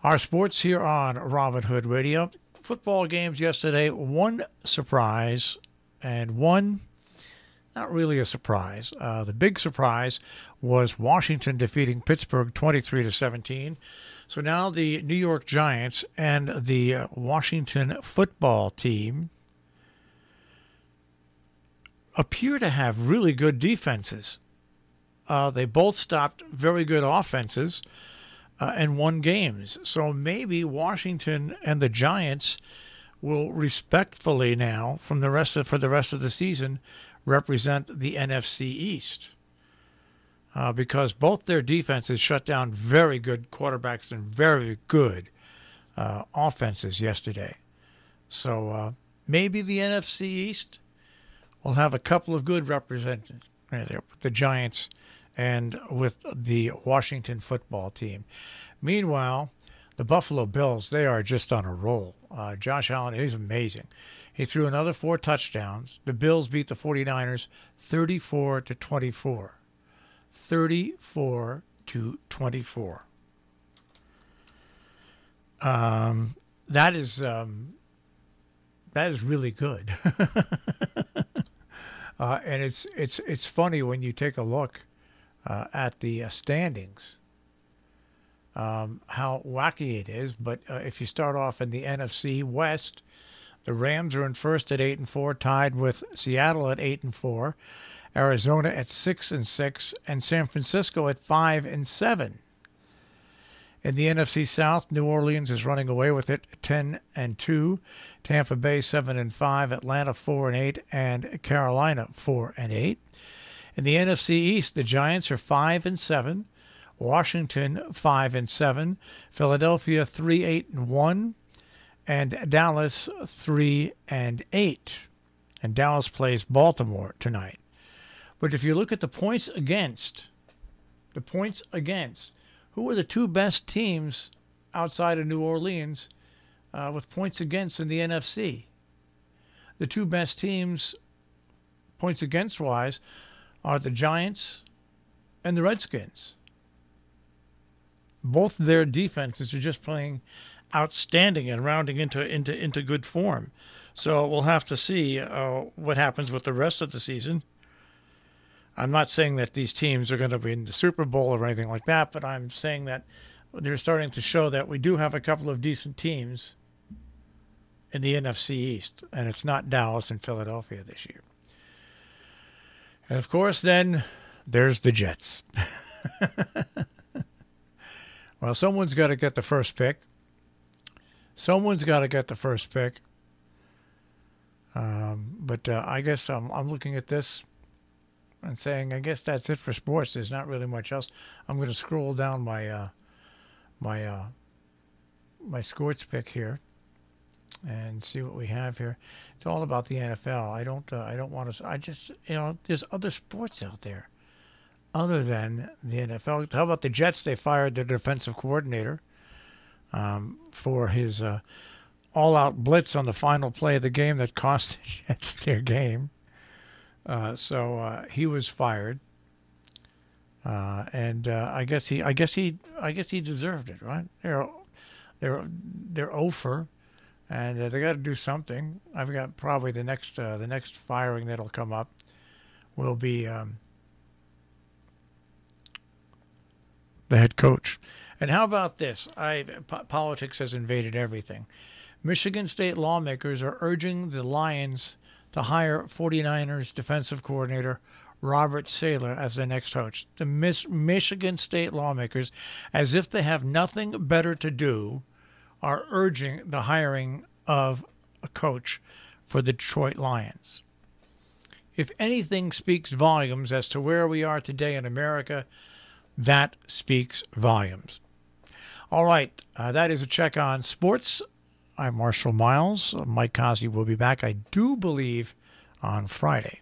Our sports here on Robin Hood Radio. Football games yesterday, one surprise and one not really a surprise. The big surprise was Washington defeating Pittsburgh 23-17. So now the New York Giants and the Washington football team appear to have really good defenses. They both stopped very good offenses and won games. So maybe Washington and the Giants will respectfully now, for the rest of the season, represent the NFC East. Because both their defenses shut down very good quarterbacks and very good offenses yesterday. So maybe the NFC East will have a couple of good representatives right there with the Giants and with the Washington football team. Meanwhile, the Buffalo Bills, they are just on a roll. Josh Allen is amazing. He threw another 4 touchdowns. The Bills beat the 49ers 34-24. 34-24. That is really good. And it's funny when you take a look at the standings, how wacky it is. But if you start off in the NFC West, the Rams are in first at 8-4, tied with Seattle at 8-4, Arizona at 6-6, and San Francisco at 5-7. In the NFC South, New Orleans is running away with it, 10-2. Tampa Bay 7-5, Atlanta 4-8, and Carolina 4-8. In the NFC East, the Giants are 5-7, Washington 5-7, Philadelphia 3-8-1, and Dallas 3-8. And Dallas plays Baltimore tonight. But if you look at the points against, who are the two best teams outside of New Orleans with points against in the NFC? The two best teams, points against wise, are the Giants and the Redskins. Both their defenses are just playing outstanding and rounding into good form. So we'll have to see what happens with the rest of the season. I'm not saying that these teams are going to be in the Super Bowl or anything like that, but I'm saying that they're starting to show that we do have a couple of decent teams in the NFC East, and it's not Dallas and Philadelphia this year. And, of course, then there's the Jets. Well, someone's got to get the first pick. But I guess I'm looking at this and saying, I guess that's it for sports. There's not really much else. I'm going to scroll down my my sports pick here and see what we have here. It's all about the NFL. I don't want to. I just there's other sports out there other than the NFL. How about the Jets? They fired their defensive coordinator for his all-out blitz on the final play of the game that cost the Jets their game. So he was fired, and I guess he deserved it, right? They're over, and they got to do something. I've got probably the next firing that'll come up will be the head coach. And how about this? Politics has invaded everything. Michigan State lawmakers are urging the Lions to hire 49ers defensive coordinator Robert Saleh as their next coach. The Michigan State lawmakers, as if they have nothing better to do, are urging the hiring of a coach for the Detroit Lions. If anything speaks volumes as to where we are today in America, that speaks volumes. All right, that is a check on sports. I'm Marshall Miles. Mike Cozzi will be back, I do believe, on Friday.